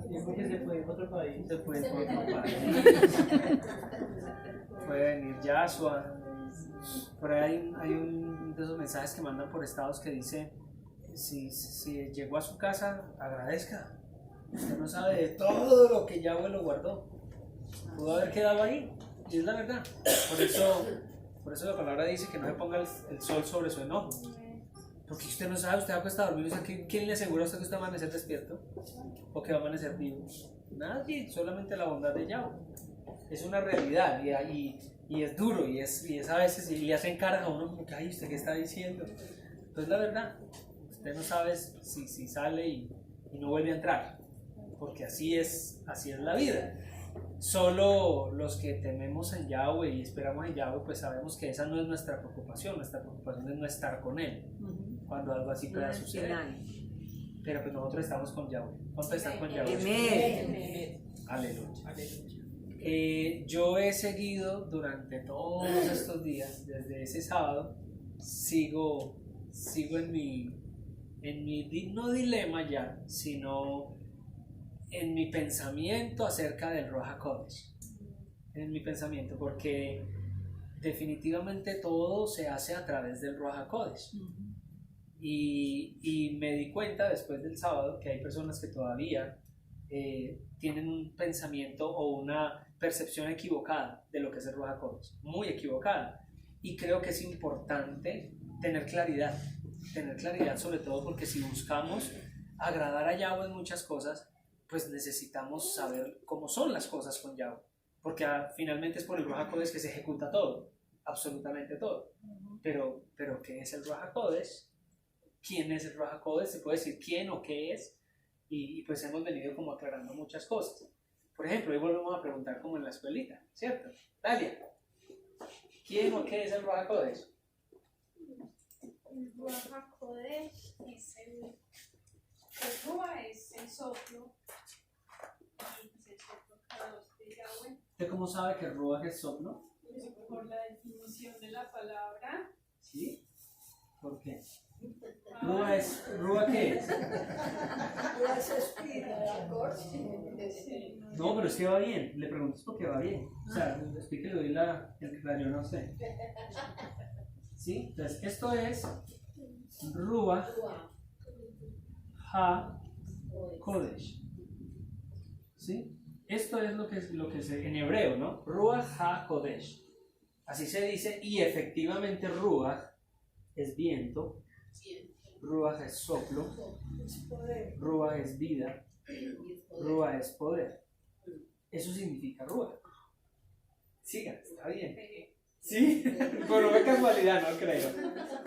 Yo creo que se puede ir para otro país. Se puede ir para otro país. Puede venir Yasua. Por ahí hay un de esos mensajes que mandan por estados que dice: si llegó a su casa, agradezca. Usted no sabe de todo lo que Yahweh lo guardó. Pudo haber quedado ahí. Y es la verdad. Por eso la palabra dice que no se ponga el sol sobre su enojo. Porque usted no sabe, usted va a acostar a dormir. O sea, ¿quién le asegura a usted que usted va a amanecer despierto? ¿O que va a amanecer vivo? Nadie, solamente la bondad de Yahweh. Es una realidad y es duro y es a veces y le hacen caras a uno como que, ay, ¿usted qué está diciendo? Pues la verdad, usted no sabe si sale y no vuelve a entrar, porque así es la vida. Solo los que tememos en Yahweh y esperamos en Yahweh, pues sabemos que esa no es nuestra preocupación es no estar con Él cuando algo así pueda suceder. Pero pues nosotros estamos con Yahweh. ¿Cuántos están con Yahweh? Amén. Aleluya. Yo he seguido durante todos estos días, desde ese sábado, sigo en mi no dilema ya, sino en mi pensamiento acerca del Ruach HaKodesh. En mi pensamiento, porque definitivamente todo se hace a través del Ruach HaKodesh. Y me di cuenta después del sábado que hay personas que todavía tienen un pensamiento o una percepción equivocada de lo que es el Ruach HaKodesh, muy equivocada, y creo que es importante tener claridad sobre todo porque si buscamos agradar a Yahweh en muchas cosas, pues necesitamos saber cómo son las cosas con Yahweh, porque finalmente es por el Ruach HaKodesh que se ejecuta todo, absolutamente todo. Pero ¿qué es el Ruach HaKodesh? ¿Quién es el Ruach HaKodesh? Se puede decir quién o qué es, y pues hemos venido como aclarando muchas cosas. Por ejemplo, hoy volvemos a preguntar como en la escuelita, ¿cierto? Dalia, ¿quién o qué es el Ruach HaKodesh? El Ruach HaKodesh es el Ruach es el soplo, y pues el soplo Kadosh de Yahweh. ¿Usted cómo sabe que Ruach es soplo? Por la definición de la palabra. ¿Sí? ¿Por qué? ¿Ruach qué es? No, pero es que va bien. Le preguntas por qué va bien. O sea, explíquele hoy el cráneo, no sé. ¿Sí? Entonces, esto es Ruach HaKodesh. ¿Sí? Esto es lo que se en hebreo, ¿no? Ruach HaKodesh. Así se dice, y efectivamente Ruach es viento, Ruach es soplo, Ruach es vida, Ruach es poder. Eso significa Ruach. Siga, está bien. ¿Sí? Bueno, no es casualidad, no creo.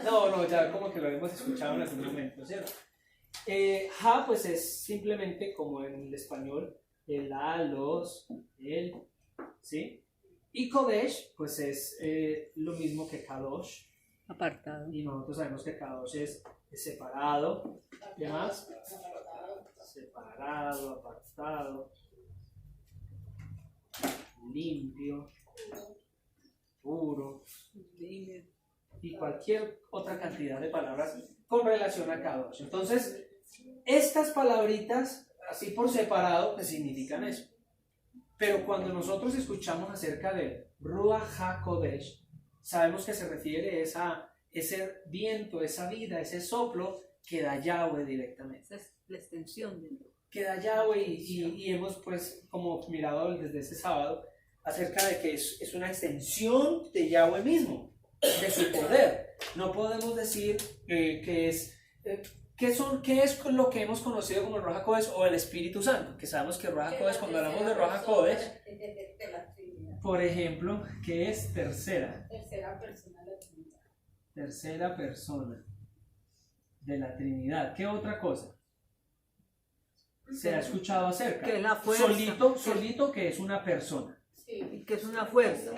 No, ya como que lo hemos escuchado en algún momento, ¿cierto? Ha, pues es simplemente como en el español, el a, los, el, ¿sí? Y Kodesh, pues es lo mismo que Kadosh. Apartado. Y nosotros sabemos que Kadosh es separado. ¿Qué más? Separado, apartado, limpio, puro, y cualquier otra cantidad de palabras con relación a Kadosh. Entonces, estas palabritas, así por separado, pues significan eso. Pero cuando nosotros escuchamos acerca de Ruach HaKodesh, sabemos que se refiere a ese viento, esa vida, ese soplo que da Yahweh directamente. Esa es la extensión de Dios. Que da Yahweh y hemos pues como mirado desde ese sábado acerca de que es una extensión de Yahweh mismo, de su poder. No podemos decir que es... ¿Qué es lo que hemos conocido como el Ruach HaKodesh o el Espíritu Santo? Que sabemos que Ruach HaKodesh, cuando hablamos de Ruach HaKodesh, por ejemplo, ¿qué es tercera? Tercera persona de la Trinidad. Tercera persona de la Trinidad. ¿Qué otra cosa se ha escuchado acerca? Que es la fuerza. Solito que es una persona. Sí. Que es una fuerza.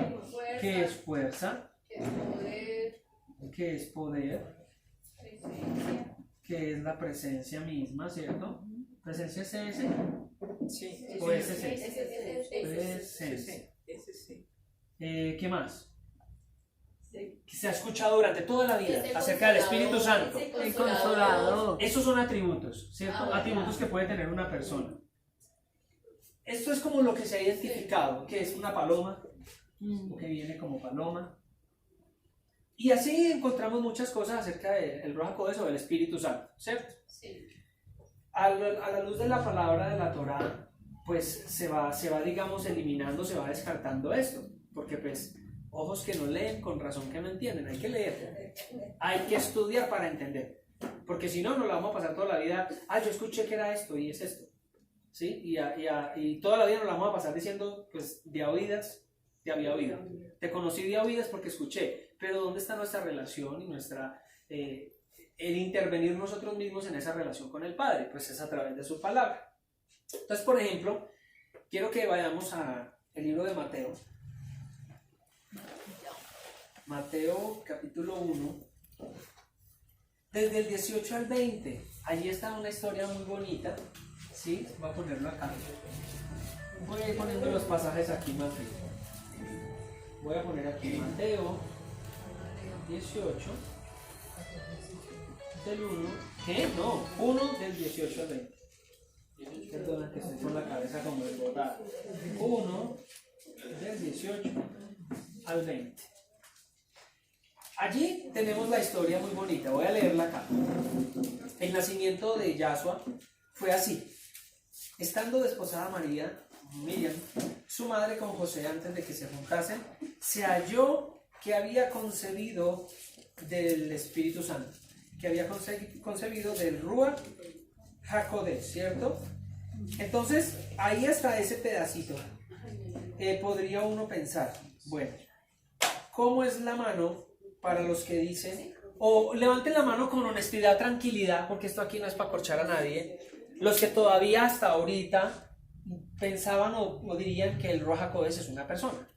¿Qué es fuerza? Que es poder. ¿Qué es poder? Presencia. ¿Qué es la presencia misma, cierto? ¿Presencia es ese? Sí. ¿O es ese? Presencia. ¿Qué más? Que se ha escuchado durante toda la vida acerca del Espíritu Santo. El consolador. Esos son atributos, ¿cierto? Ah, bueno. Atributos que puede tener una persona. esto es como lo que se ha identificado, que es una paloma, que viene como paloma. Y así encontramos muchas cosas acerca del Ruach HaKodesh o del Espíritu Santo, ¿cierto? Sí. A la luz de la palabra de la Torá, pues se va, digamos, eliminando, se va descartando esto, porque pues, ojos que no leen, con razón que no entienden, hay que leer, hay que estudiar para entender, porque si no, nos la vamos a pasar toda la vida, yo escuché que era esto y es esto, ¿sí? Y toda la vida nos la vamos a pasar diciendo, pues, de a oídas, te había oído, te conocí de a oídas porque escuché, pero ¿dónde está nuestra relación y nuestra... el intervenir nosotros mismos en esa relación con el Padre? Pues es a través de su palabra. Entonces, por ejemplo, quiero que vayamos al libro de Mateo. Mateo capítulo 1, desde el 18 al 20. Allí está una historia muy bonita, ¿sí? Voy a ponerlo acá. Voy a ir poniendo los pasajes aquí más bien. Voy a poner aquí Mateo 18. Del 1, ¿qué? No, 1 del 18 al 20. Perdona que estoy con la cabeza como desbordada. 1 del 18 al 20. Allí tenemos la historia muy bonita, voy a leerla acá. El nacimiento de Yahshua fue así. Estando desposada María, Miriam, su madre con José antes de que se juntasen, se halló que había concebido del Espíritu Santo, que había concebido del Ruach HaKodesh, ¿cierto? Entonces, ahí está ese pedacito. Podría uno pensar, bueno, ¿cómo es la mano para los que dicen, o levanten la mano con honestidad, tranquilidad, porque esto aquí no es para corchar a nadie, los que todavía hasta ahorita pensaban o dirían que el Ruach HaKodesh es una persona?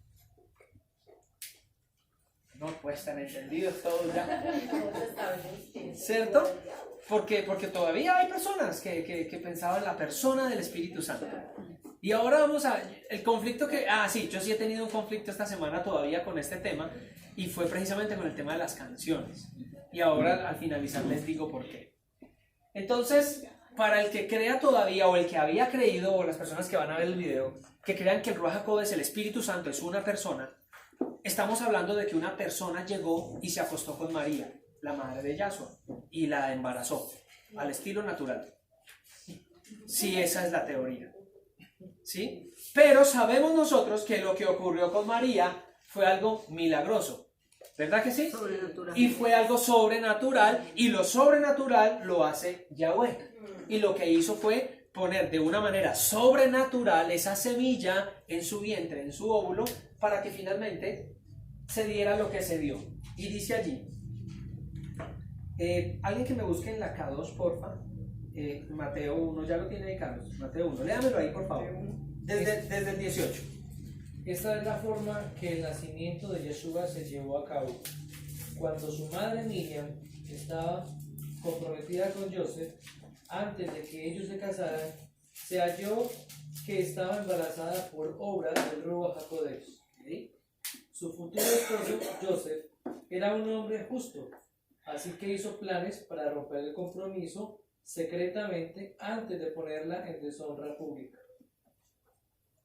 No puede estar entendido todo ya, ¿cierto? Porque todavía hay personas que pensaban la persona del Espíritu Santo. Y ahora vamos a el conflicto que... sí, yo sí he tenido un conflicto esta semana todavía con este tema, y fue precisamente con el tema de las canciones. Y ahora al finalizar les digo por qué. Entonces, para el que crea todavía, o el que había creído, o las personas que van a ver el video, que crean que el Ruach HaKodesh, el Espíritu Santo, es una persona, estamos hablando de que una persona llegó y se acostó con María, la madre de Yahshua, y la embarazó, al estilo natural. Sí, esa es la teoría. ¿Sí? Pero sabemos nosotros que lo que ocurrió con María fue algo milagroso. ¿Verdad que sí? Sobrenatural. Y fue algo sobrenatural, y lo sobrenatural lo hace Yahweh. Y lo que hizo fue poner de una manera sobrenatural esa semilla en su vientre, en su óvulo, para que finalmente se diera lo que se dio. Y dice allí, alguien que me busque en la K2, porfa, Mateo 1, ya lo tiene ahí Carlos, Mateo 1, léamelo ahí por favor, desde el 18. Esta es la forma que el nacimiento de Yeshua se llevó a cabo. Cuando su madre Miriam estaba comprometida con Joseph, antes de que ellos se casaran, se halló que estaba embarazada por obra del Ruach HaKodesh. ¿Sí? Su futuro esposo, Joseph, era un hombre justo, así que hizo planes para romper el compromiso secretamente antes de ponerla en deshonra pública.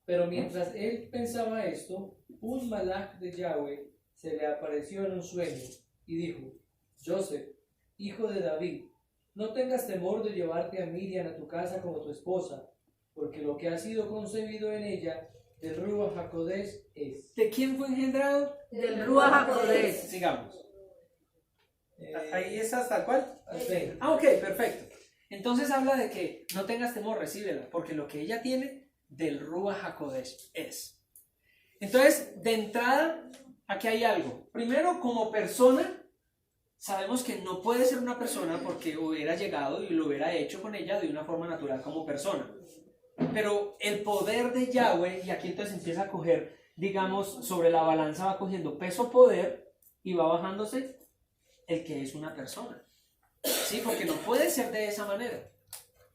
Pero mientras él pensaba esto, un malach de Yahweh se le apareció en un sueño y dijo: Joseph, hijo de David, no tengas temor de llevarte a Miriam a tu casa como tu esposa, porque lo que ha sido concebido en ella del Ruach HaKodesh es. ¿De quién fue engendrado? Del Ruach HaKodesh. Sigamos. Ahí está tal cual. Así. Ok, perfecto. Entonces habla de que no tengas temor, recíbela, porque lo que ella tiene del Ruach HaKodesh es. Entonces, de entrada, aquí hay algo. Primero, como persona, sabemos que no puede ser una persona porque hubiera llegado y lo hubiera hecho con ella de una forma natural como persona. Pero el poder de Yahweh, y aquí entonces empieza a coger, digamos, sobre la balanza va cogiendo peso-poder y va bajándose el que es una persona. Sí, porque no puede ser de esa manera.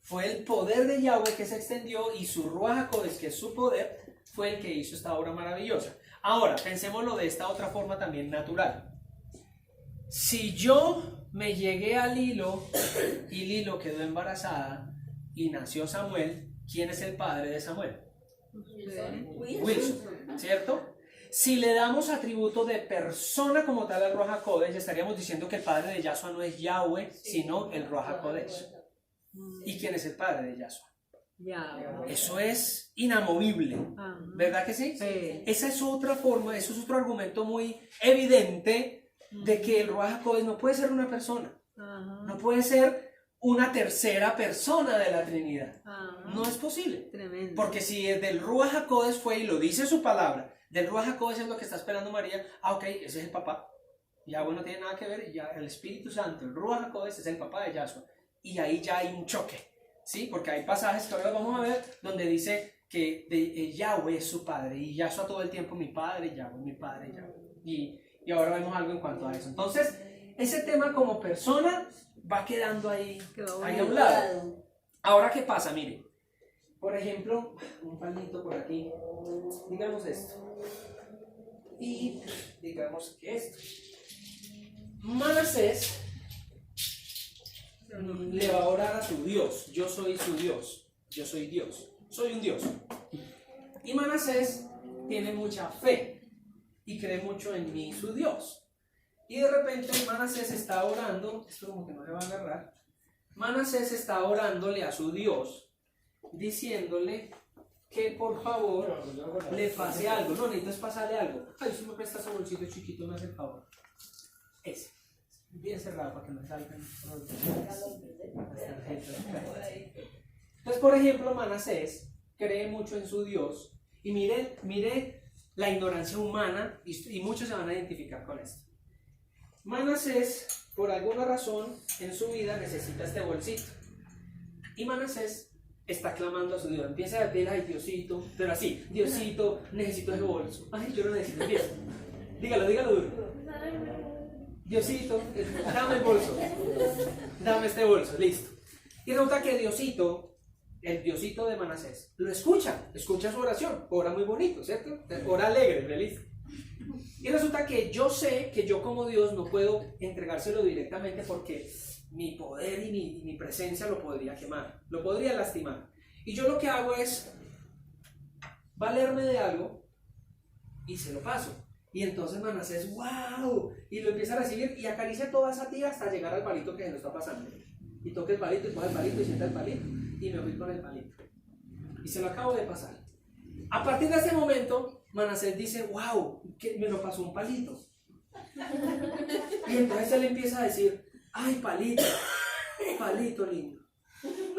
Fue el poder de Yahweh que se extendió, y su Ruach HaKodesh, que es su poder, fue el que hizo esta obra maravillosa. Ahora, pensémoslo de esta otra forma también natural. Si yo me llegué a Lilo y Lilo quedó embarazada y nació Samuel, ¿quién es el padre de Samuel? Wilson, ¿cierto? Si le damos atributo de persona como tal al Ruach HaKodesh, estaríamos diciendo que el padre de Yahshua no es Yahweh, sino el Ruach HaKodesh. ¿Y quién es el padre de Yahshua? Ya. Eso es inamovible, ¿verdad que sí? Sí. Esa es otra forma, eso es otro argumento muy evidente de que el Ruach HaKodesh no puede ser una persona, no puede ser una tercera persona de la Trinidad. No es posible. Tremendo. Porque si del Ruach HaKodesh fue y lo dice su palabra, del Ruach HaKodesh es lo que está esperando María, ok, ese es el papá. Yahweh no tiene nada que ver, ya el Espíritu Santo, el Ruach HaKodesh es el papá de Yahshua. Y ahí ya hay un choque, ¿sí? Porque hay pasajes que ahora vamos a ver donde dice que Yahweh es su padre y Yahshua todo el tiempo mi padre, Yahweh, mi padre, Yahweh. Y ahora vemos algo en cuanto a eso. Entonces, ese tema como persona va quedando ahí a un lado. Ahora, ¿qué pasa? Mire, por ejemplo, un palito por aquí, digamos esto, y digamos que esto. Manasés le va a orar a su Dios. Yo soy su Dios, yo soy Dios, soy un Dios. Y Manasés tiene mucha fe y cree mucho en mí, su Dios. Y de repente Manasés está orando, esto como que no le va a agarrar, Manasés está orándole a su Dios, diciéndole que por favor le pase algo. No, necesitas pasarle algo. Ay, si me prestas un bolsito chiquito, me hace el favor. Ese, bien cerrado para que no salgan. Entonces, por ejemplo, Manasés cree mucho en su Dios. Y mire la ignorancia humana, y muchos se van a identificar con esto. Manasés, por alguna razón en su vida, necesita este bolsito. Y Manasés está clamando a su Dios. Empieza a decir, ay, Diosito, pero así, Diosito, necesito ese bolso. Ay, yo lo necesito. Empieza. Dígalo duro. Diosito, dame el bolso. Dame este bolso, listo. Y resulta que Diosito, el Diosito de Manasés, lo escucha su oración. Ora muy bonito, ¿cierto? Ora alegre, feliz. Y resulta que yo sé que yo como Dios no puedo entregárselo directamente porque mi poder y mi presencia lo podría quemar, lo podría lastimar. Y yo lo que hago es valerme de algo y se lo paso. Y entonces Manasés, wow, y lo empieza a recibir y acaricia toda esa tía hasta llegar al palito que se lo está pasando. Y toca el palito y coge el palito y sienta el palito. Y me voy con el palito. Y se lo acabo de pasar. A partir de ese momento, Manasés dice, wow, que me lo pasó un palito. Y entonces él empieza a decir, ay, palito, palito lindo.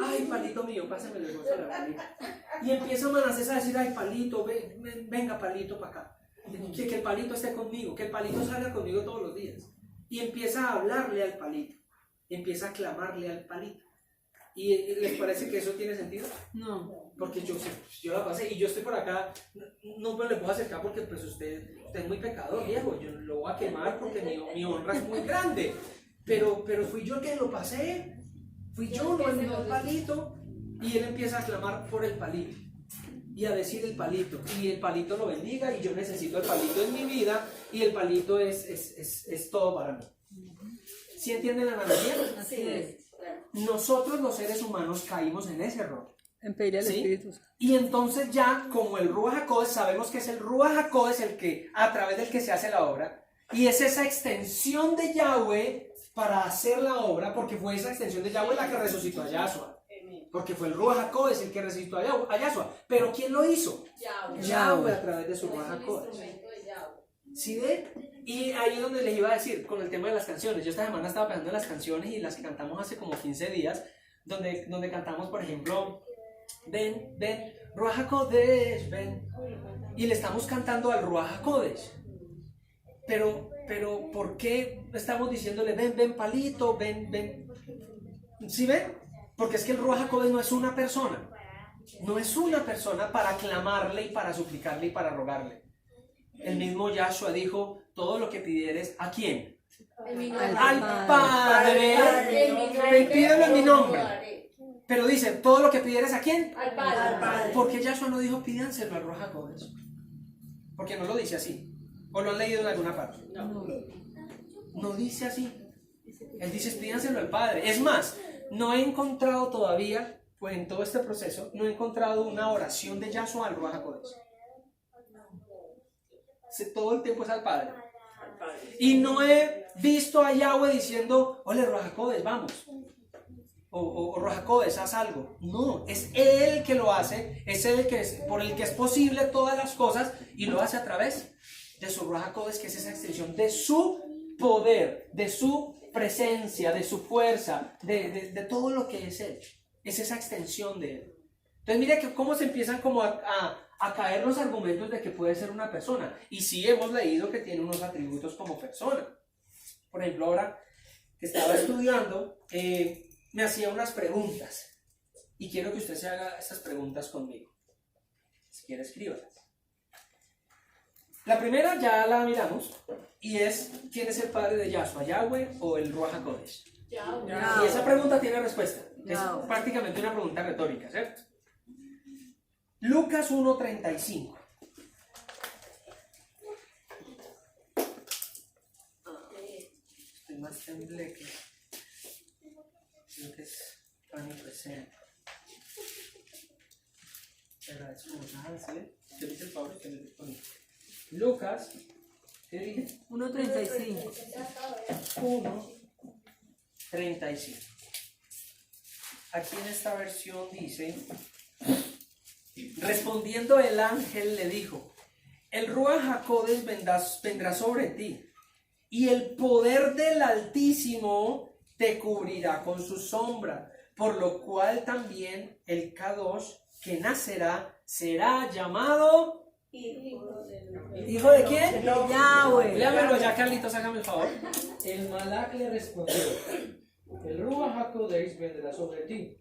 Ay, palito mío, pásemelo el bolso de la palito. Y empieza Manasés a decir, ay, palito, venga, palito para acá. Que el palito esté conmigo, que el palito salga conmigo todos los días. Y empieza a hablarle al palito, empieza a clamarle al palito. ¿Y les parece que eso tiene sentido? No. Porque yo la pasé y yo estoy por acá, no me le puedo acercar porque pues usted es muy pecador, viejo, yo lo voy a quemar porque mi honra es muy grande. Pero fui yo el que lo pasé, fui yo, no el palito. Y él empieza a clamar por el palito y a decir el palito, y el palito lo bendiga, y yo necesito el palito en mi vida, y el palito es todo para mí. ¿Sí entienden la analogía? Así es. Nosotros los seres humanos caímos en ese error. En pedirle al ¿Sí? Espíritu Santo. Y entonces ya, como el Ruach HaKodesh, sabemos que es el Ruach HaKodesh el que, a través del que se hace la obra, y es esa extensión de Yahweh para hacer la obra, porque fue esa extensión de Yahweh la que resucitó a Yahshua. Porque fue el Ruach HaKodesh el que resucitó a Yahshua. Pero ¿quién lo hizo? Yahweh a través de su Ruach HaKodesh. ¿Sí ven? Y ahí es donde les iba a decir, con el tema de las canciones. Yo esta semana estaba pensando en las canciones y las que cantamos hace como 15 días, donde cantamos, por ejemplo, ven, Ruach HaKodesh, ven. Y le estamos cantando al Ruach HaKodesh. Pero, ¿por qué estamos diciéndole, ven, palito, ven? ¿Sí ven? Porque es que el Ruach HaKodesh no es una persona. No es una persona para clamarle y para suplicarle y para rogarle. El mismo Yahshua dijo, todo lo que pidieres, ¿a quién? Al Padre. Pídelo en mi nombre. Pero dice, todo lo que pidieres, ¿a quién? Al Padre. ¿Por qué Yahshua no dijo, pídanselo al Ruach HaKodesh? Porque no lo dice así. ¿O lo han leído en alguna parte? No dice así. Él dice, pídanselo al Padre. Es más, no he encontrado todavía pues en todo este proceso, no he encontrado una oración de Yahshua al Ruach HaKodesh. Todo el tiempo es al Padre. Y no he visto a Yahweh diciendo, ole Ruach HaKodesh, vamos. O Ruach HaKodesh, haz algo. No, es Él que lo hace, es Él por el que es posible todas las cosas y lo hace a través de su Ruach HaKodesh, que es esa extensión de su poder, de su presencia, de su fuerza, de todo lo que es Él. Es esa extensión de Él. Entonces mire que cómo se empiezan como a caer los argumentos de que puede ser una persona. Y sí hemos leído que tiene unos atributos como persona. Por ejemplo, ahora que estaba estudiando, me hacía unas preguntas. Y quiero que usted se haga estas preguntas conmigo. Si quiere, escríbalas. La primera ya la miramos. Y es, ¿quién es el padre de Yahshua? ¿Yahweh o el Ruach HaKodesh? Y esa pregunta tiene respuesta. Es prácticamente una pregunta retórica, ¿cierto? Lucas 1:35. Estoy más tembleque. Creo que es omnipresente. Te agradezco mucho. ¿Sí? Yo le hice el favor que me responda. Lucas, ¿qué dije? 1:35. 1:35. Aquí en esta versión dice: respondiendo el ángel le dijo, el Ruach HaKodesh vendrá sobre ti, y el poder del Altísimo te cubrirá con su sombra, por lo cual también el Kadosh que nacerá será llamado... ¿Hijo de quién? Yahweh. Léamelo ya, Carlitos, hágame el favor. El Malach le respondió, el Ruach HaKodesh vendrá sobre ti,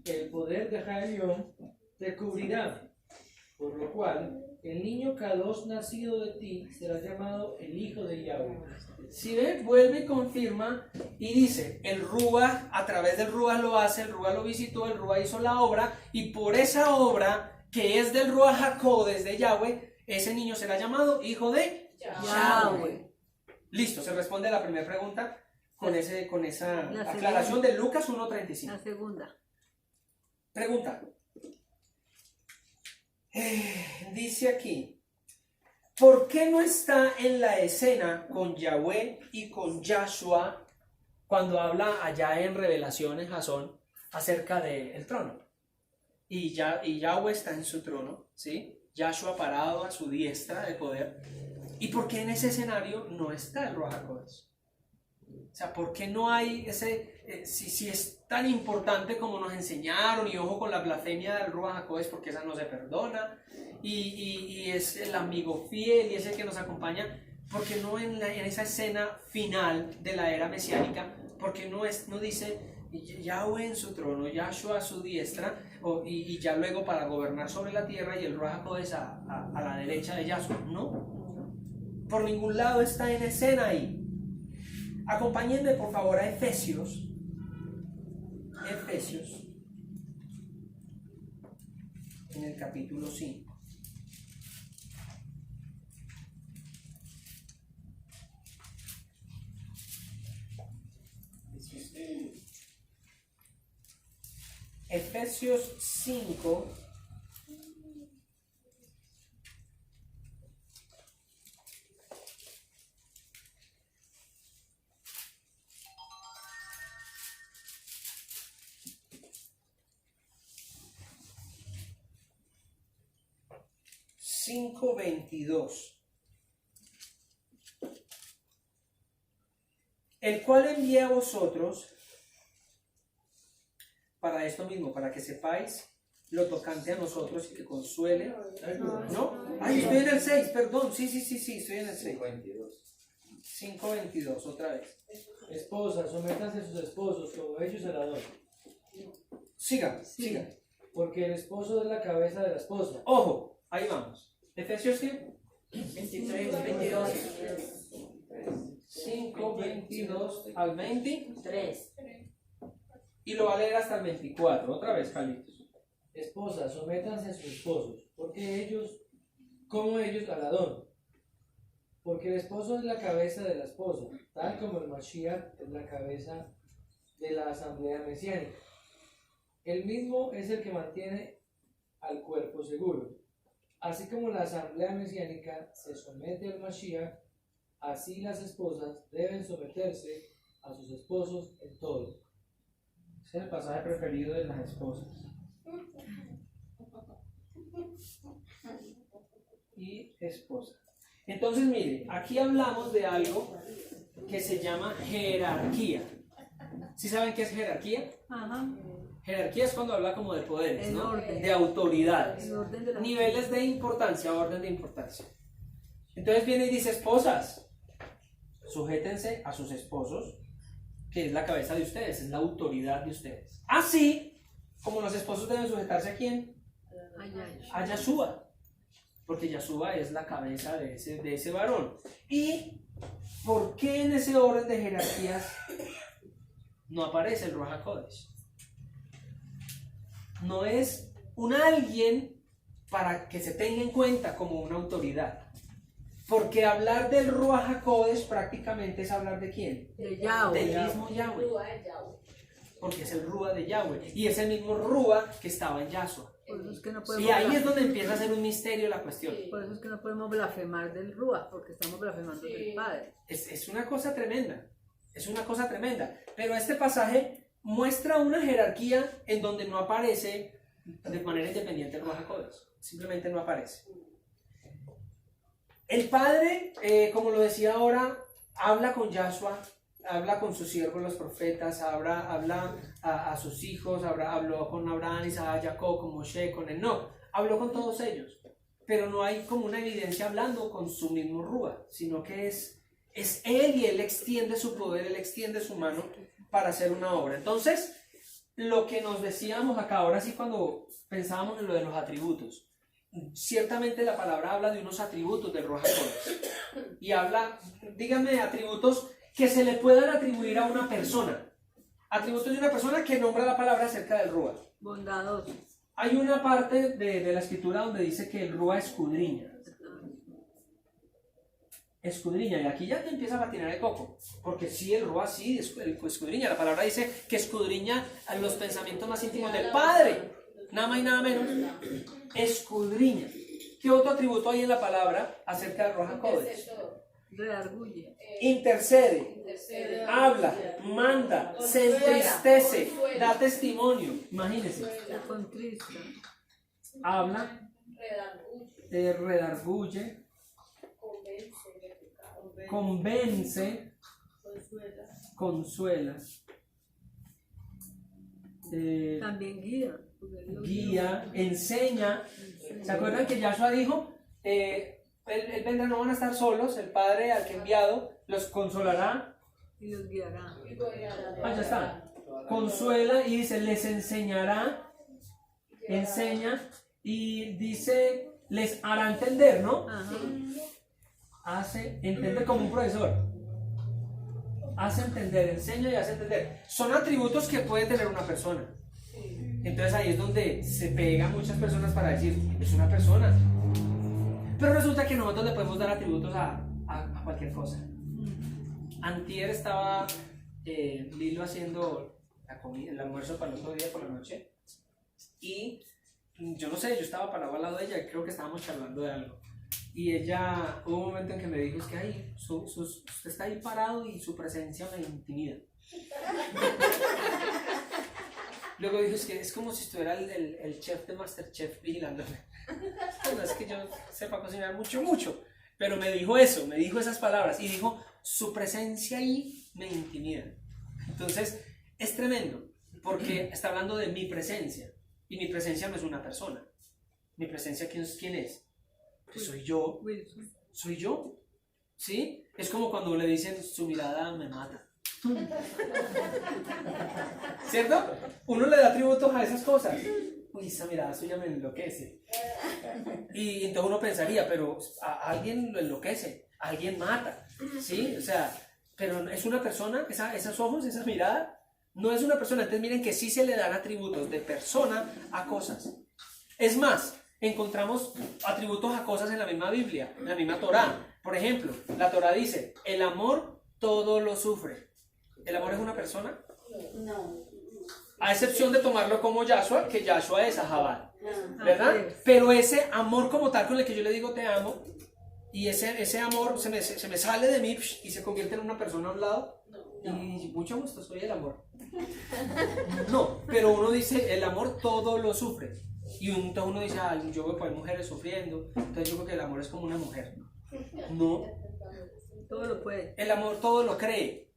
el poder de Jaelión te cubrirá, por lo cual el niño Kadosh nacido de ti será llamado el Hijo de Yahweh. Si ve, vuelve y confirma y dice, el Ruach, a través del Ruach lo hace, el Ruach lo visitó, el Ruach hizo la obra, y por esa obra que es del Ruach HaKodesh de Yahweh, ese niño será llamado Hijo de Yahweh. Listo, se responde a la primera pregunta con esa La aclaración de Lucas 1:35. La segunda. Pregunta. Dice aquí, ¿por qué no está en la escena con Yahweh y con Yahshua cuando habla allá en Revelaciones Jasón acerca del trono? Y Yahweh está en su trono, ¿sí? Yahshua parado a su diestra de poder. ¿Y por qué en ese escenario no está el Ruach HaKodesh? O sea, ¿por qué no hay ese, si es tan importante como nos enseñaron, y ojo con la blasfemia del Ruach HaKodesh porque esa no se perdona, y es el amigo fiel y es el que nos acompaña, ¿por qué no en esa escena final de la era mesiánica, porque no dice Yahweh en su trono, Yahshua a su diestra, y ya luego para gobernar sobre la tierra y el Ruach HaKodesh a la derecha de Yahshua? No, por ningún lado está en escena ahí. Acompáñenme por favor a Efesios. En el capítulo 5. Efesios 5. El cual envié a vosotros para esto mismo, para que sepáis lo tocante a nosotros y que consuele. ¿No? Ay, estoy en el 6, perdón. Sí, estoy en el 6. 5:22, otra vez. Esposas, sométanse a sus esposos como ellos a la dote. Siga. Porque el esposo es la cabeza de la esposa. Ojo, ahí vamos. Efesios 23, 22. 5:22 al 23. 3. Y lo va a leer hasta el 24. Otra vez, Carlitos. Esposas, sométanse a sus esposos, porque ellos, como ellos, al Adón. Porque el esposo es la cabeza de la esposa, tal como el Mashiach es la cabeza de la asamblea mesiánica. El mismo es el que mantiene al cuerpo seguro. Así como la asamblea mesiánica se somete al Mashiach, así las esposas deben someterse a sus esposos en todo. Ese es el pasaje preferido de las esposas. Y esposa. Entonces, mire, aquí hablamos de algo que se llama jerarquía. ¿Sí saben qué es jerarquía? Ajá. Jerarquía es cuando habla como de poderes, El ¿no? orden. De autoridades. El orden de la Niveles de importancia, orden de importancia. Entonces viene y dice, esposas, sujétense a sus esposos, que es la cabeza de ustedes, es la autoridad de ustedes. Así como los esposos deben sujetarse a quién? A Yahshua. Porque Yahshua es la cabeza de ese varón. ¿Y por qué en ese orden de jerarquías no aparece el Ruach HaKodesh? No es un alguien para que se tenga en cuenta como una autoridad. Porque hablar del Ruach HaKodesh prácticamente es hablar de quién? de Yahweh. Del mismo Yahweh. Porque es el Ruach de Yahweh. Y es el mismo Ruach que estaba en Yahshua. Por eso es que no podemos Y ahí es donde empieza a ser un misterio la cuestión. Por eso es que no podemos blasfemar del Ruach, porque estamos blasfemando del Padre. Es una cosa tremenda. Es una cosa tremenda. Pero este pasaje muestra una jerarquía en donde no aparece de manera independiente el Ruach HaKodesh. Simplemente no aparece. El Padre, como lo decía ahora, habla con Yahshua, habla con sus siervos los profetas, habla a sus hijos, habló con Abraham, Isaac, Jacob, con Moshe, con Enoch, habló con todos ellos. Pero no hay como una evidencia hablando con su mismo Ruach, sino que es Él y Él extiende su poder, Él extiende su mano para hacer una obra. Entonces, lo que nos decíamos acá, ahora sí cuando pensábamos en lo de los atributos, ciertamente la palabra habla de unos atributos del Ruach HaKodesh. Y habla, díganme, atributos que se le puedan atribuir a una persona. Atributos de una persona que nombra la palabra acerca del Ruach. Bondadoso. Hay una parte de la escritura donde dice que el Ruach escudriña. Escudriña, y aquí ya te empieza a patinar el coco, porque sí, el Ruach sí escudriña. La palabra dice que escudriña a los pensamientos más íntimos del Padre, nada más y nada menos. Escudriña. ¿Qué otro atributo hay en la palabra acerca del Ruach HaKodesh? Redarguye. Intercede, habla, manda, se entristece, da testimonio. Imagínense, Se contrista. habla, redarguye, convence, consuela, También guía. porque él lo guía, enseña. ¿Se acuerdan que Yahshua dijo? Él vendrá, no van a estar solos, el Padre al que ha enviado los consolará. Y los guiará. Ya está. Consuela y dice, les enseñará, enseña y dice, les hará entender, ¿no? Ajá. Hace entender como un profesor. Hace entender, enseña y hace entender. Son atributos que puede tener una persona. Entonces ahí es donde se pegan muchas personas para decir, es una persona. Pero resulta que nosotros le podemos dar atributos a cualquier cosa. Antier estaba Lilo haciendo la comida, el almuerzo para el otro día por la noche. Y yo no sé, yo estaba parado al lado de ella y creo que estábamos charlando de algo. Y ella, hubo un momento en que me dijo, es que ahí, usted está ahí parado y su presencia me intimida. Luego dijo, es que es como si estuviera el chef de Masterchef vigilándome. No es que yo sepa cocinar mucho, pero me dijo eso, me dijo esas palabras y dijo, su presencia ahí me intimida. Entonces, es tremendo, porque está hablando de mi presencia, y mi presencia no es una persona. Mi presencia, ¿quién es? Pues soy yo. Wilson. Soy yo, ¿sí? Es como cuando le dicen, su mirada me mata. ¿Cierto? Uno le da tributos a esas cosas. Uy, esa mirada suya me enloquece. Y entonces uno pensaría, pero a alguien lo enloquece, a alguien mata, ¿sí? O sea, pero es una persona, esos ojos, esa mirada, no es una persona. Entonces miren que sí se le dan atributos de persona a cosas. Es más, encontramos atributos a cosas en la misma Biblia, en la misma Torá. Por ejemplo, la Torá dice, el amor todo lo sufre. ¿El amor es una persona? No. A excepción de tomarlo como Yahshua, que Yahshua es Ahabad, ¿verdad? Así es. Pero ese amor como tal con el que yo le digo te amo, y ese amor se me sale de mí y se convierte en una persona a un lado, y mucho gusto, soy el amor. No, pero uno dice, el amor todo lo sufre. Y entonces uno dice, yo veo pues mujeres sufriendo, entonces yo creo que el amor es como una mujer. No, Todo lo puede. el amor todo lo cree.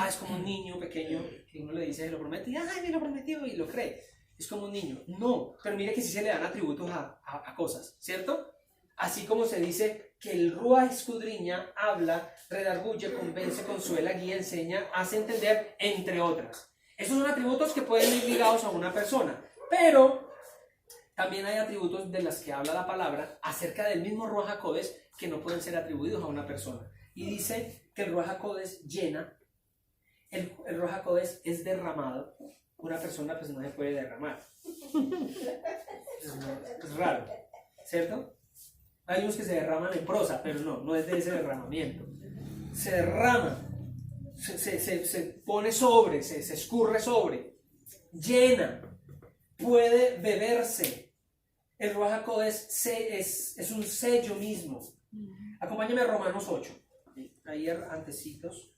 Es como un niño pequeño que uno le dice, lo prometí, me lo prometió y lo cree. Es como un niño. No, pero mire que sí se le dan atributos a cosas, ¿cierto? Así como se dice que el Ruach escudriña, habla, redarguye, convence, consuela, guía, enseña, hace entender, entre otras. Esos son atributos que pueden ir ligados a una persona, pero también hay atributos de los que habla la palabra acerca del mismo Ruach HaKodesh que no pueden ser atribuidos a una persona. Y dice que el Ruach HaKodesh llena, el Ruach HaKodesh es derramado. Una persona pues no se puede derramar. Es raro, ¿cierto? Hay unos que se derraman en prosa, pero no es de ese derramamiento. Se derrama, se pone sobre, se escurre sobre, llena, puede beberse. El Ruach HaKodesh es un sello mismo. Acompáñame a Romanos 8. Ahí antecitos.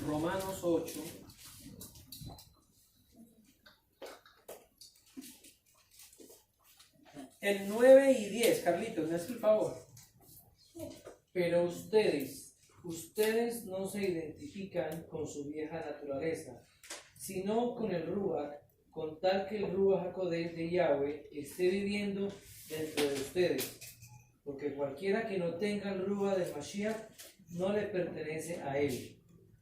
Romanos 8. El 9 y 10, Carlitos, me haces el favor. Pero ustedes no se identifican con su vieja naturaleza, sino con el Ruach, con tal que el Ruach HaKodesh de Yahweh esté viviendo dentro de ustedes. Porque cualquiera que no tenga el Ruach de Mashiach no le pertenece a él.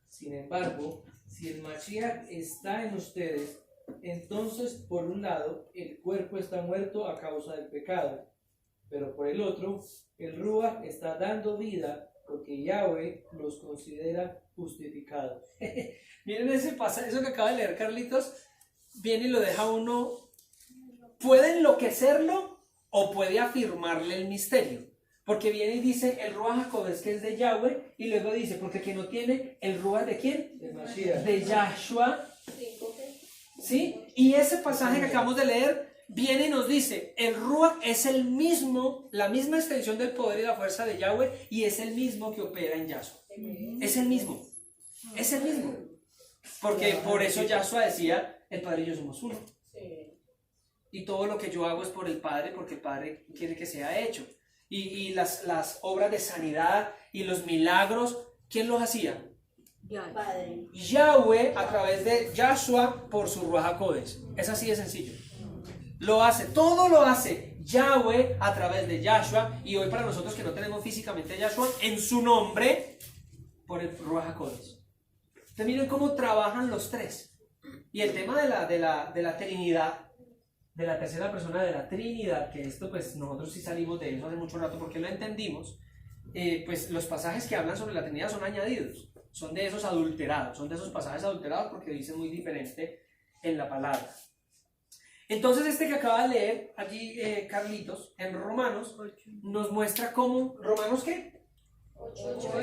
Sin embargo, si el Mashiach está en ustedes, entonces por un lado el cuerpo está muerto a causa del pecado, pero por el otro el Ruach está dando vida porque Yahweh los considera justificados. Miren ese pasaje, eso que acaba de leer Carlitos, viene y lo deja uno, puede enloquecerlo o puede afirmarle el misterio. Porque viene y dice el Ruach HaKodesh que es de Yahweh, y luego dice, porque que no tiene el Ruach de quién? De Mashiach. De Yahshua. ¿Sí? Y ese pasaje que acabamos de leer viene y nos dice, el Ruach es el mismo, la misma extensión del poder y la fuerza de Yahweh, y es el mismo que opera en Yahshua. Es el mismo. Es el mismo. Porque por eso Yahshua decía, el Padre y yo somos uno. Y todo lo que yo hago es por el Padre, porque el Padre quiere que sea hecho. Y las obras de sanidad y los milagros, ¿quién los hacía? Padre. Yahweh a través de Yahshua por su Ruach HaKodesh. Es así de sencillo. Lo hace, todo lo hace Yahweh a través de Yahshua, y hoy para nosotros que no tenemos físicamente a Yahshua, en su nombre, por el Ruach HaKodesh. Entonces miren cómo trabajan los tres. Y el tema de la Trinidad, de la tercera persona de la Trinidad, que esto pues nosotros sí salimos de eso hace mucho rato porque lo entendimos, pues los pasajes que hablan sobre la Trinidad son añadidos, son de esos adulterados, son de esos pasajes adulterados porque dicen muy diferente en la palabra. Entonces este que acaba de leer allí Carlitos, en Romanos, nos muestra cómo, ¿Romanos qué?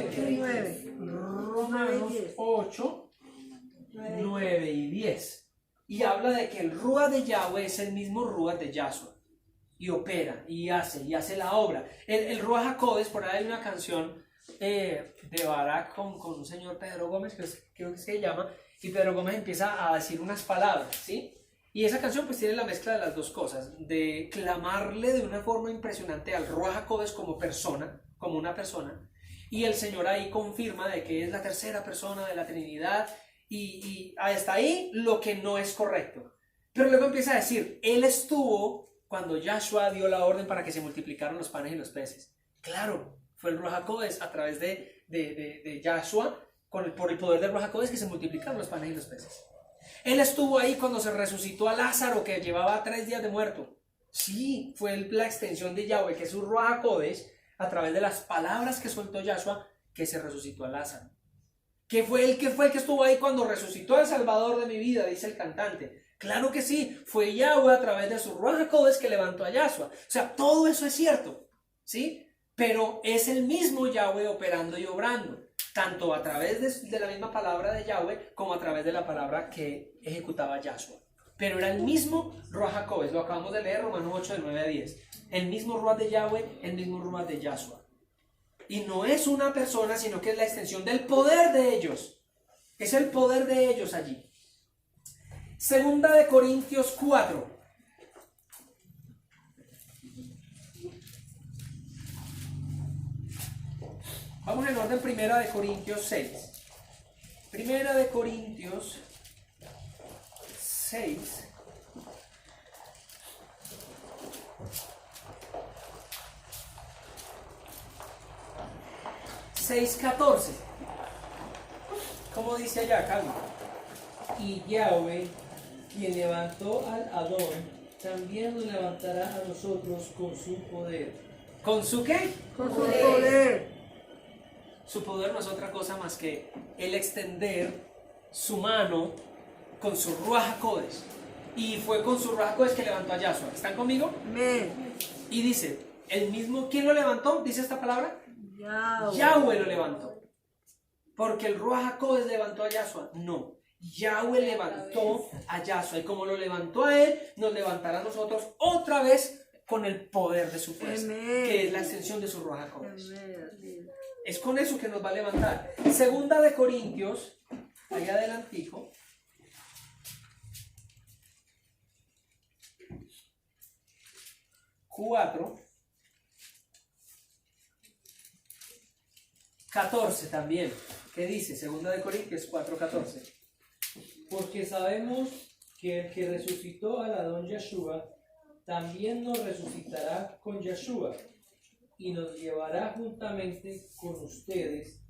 9. Romanos 8, 9 y 10. Y habla de que el Ruach de Yahweh es el mismo Ruach de Yahshua. Y opera, y hace la obra. El Ruach HaKodesh, por ahí hay una canción de Barak con un señor Pedro Gómez, creo que se llama, y Pedro Gómez empieza a decir unas palabras, ¿sí? Y esa canción pues tiene la mezcla de las dos cosas, de clamarle de una forma impresionante al Ruach HaKodesh como persona, como una persona, y el Señor ahí confirma de que es la tercera persona de la Trinidad, y hasta ahí lo que no es correcto. Pero luego empieza a decir, Él estuvo cuando Yahshua dio la orden para que se multiplicaran los panes y los peces. Claro, fue el Ruach HaKodesh a través de Yahshua, por el poder del Ruach HaKodesh, que se multiplicaron los panes y los peces. Él estuvo ahí cuando se resucitó a Lázaro, que llevaba 3 días de muerto. Sí, fue la extensión de Yahweh, que es un Ruach HaKodesh, a través de las palabras que soltó Yahshua, que se resucitó a Lázaro. Que fue el que estuvo ahí cuando resucitó al Salvador de mi vida, dice el cantante. Claro que sí, fue Yahweh a través de su Ruach HaKodesh que levantó a Yahshua. O sea, todo eso es cierto, ¿sí? Pero es el mismo Yahweh operando y obrando, tanto a través de la misma palabra de Yahweh como a través de la palabra que ejecutaba Yahshua. Pero era el mismo Ruach HaKodesh, lo acabamos de leer, Romanos 8, del 9 a 10. El mismo Ruach de Yahweh, el mismo Ruach de Yahshua. Y no es una persona, sino que es la extensión del poder de ellos. Es el poder de ellos allí. Segunda de Corintios 4. Vamos en orden, Primera de Corintios 6. Primera de Corintios 6. (6:14). ¿Cómo dice allá, Carlos? Y Yahweh, quien levantó al Adón, también nos levantará a nosotros con su poder. ¿Con su qué? Con su poder. Su poder no es otra cosa más que el extender su mano con su Ruach HaKodesh. Y fue con su Ruach HaKodesh que levantó a Yahshua. ¿Están conmigo? Amén. Y dice, el mismo, ¿quién lo levantó? ¿Dice esta palabra? Yahweh. Yahweh lo levantó. Porque el Ruach HaKodesh levantó a Yahshua. No. Yahweh levantó a Yahshua. Y como lo levantó a él, nos levantará a nosotros otra vez con el poder de su fuerza. Amén. Que es la extensión de su Ruach HaKodesh. Amén, así. Es con eso que nos va a levantar. Segunda de Corintios, allá adelantico. (4) 14 también. ¿Qué dice? Segunda de Corintios 4:14. Porque sabemos que el que resucitó al Adón Yahshua, también nos resucitará con Yahshua, y nos llevará juntamente con ustedes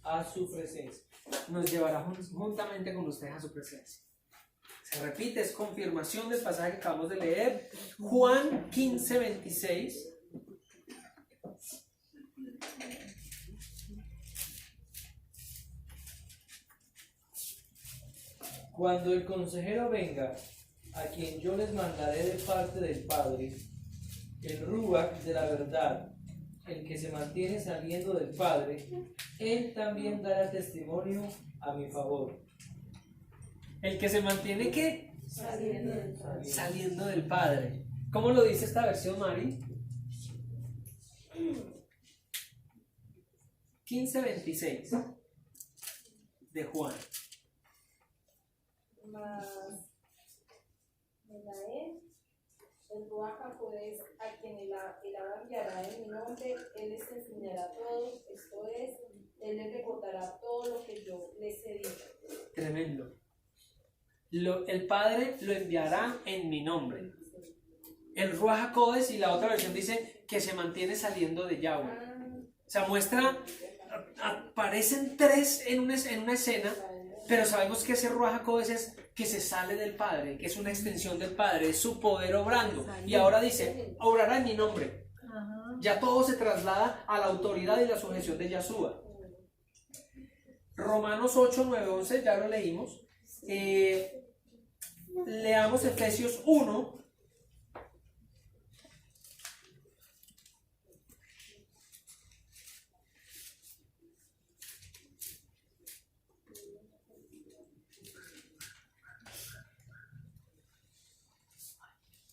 a su presencia. Nos llevará juntamente con ustedes a su presencia. Se repite, es confirmación del pasaje que acabamos de leer. Juan 15:26. Cuando el consejero venga, a quien yo les mandaré de parte del Padre, el Ruach de la verdad, el que se mantiene saliendo del Padre, él también dará testimonio a mi favor. El que se mantiene, ¿qué? Saliendo del Padre. Saliendo del Padre. ¿Cómo lo dice esta versión, Mari? 15:26 de Juan. Mas Menahem, el Ruach HaKodesh, a quien el Abba enviará en mi nombre, él les enseñará todo, esto es, él les recordará todo lo que yo les he dicho. Tremendo. El Padre lo enviará en mi nombre. El Ruach HaKodesh, y la otra versión dice que se mantiene saliendo de Yahweh. O sea, muestra, aparecen tres en una escena, pero sabemos que ese Ruach HaKodesh es que se sale del Padre, que es una extensión del Padre, es su poder obrando. Y ahora dice, obrará en mi nombre. Ajá. Ya todo se traslada a la autoridad y la sujeción de Yahshua. Romanos 8, 9, 11, ya lo leímos. Leamos Efesios 1.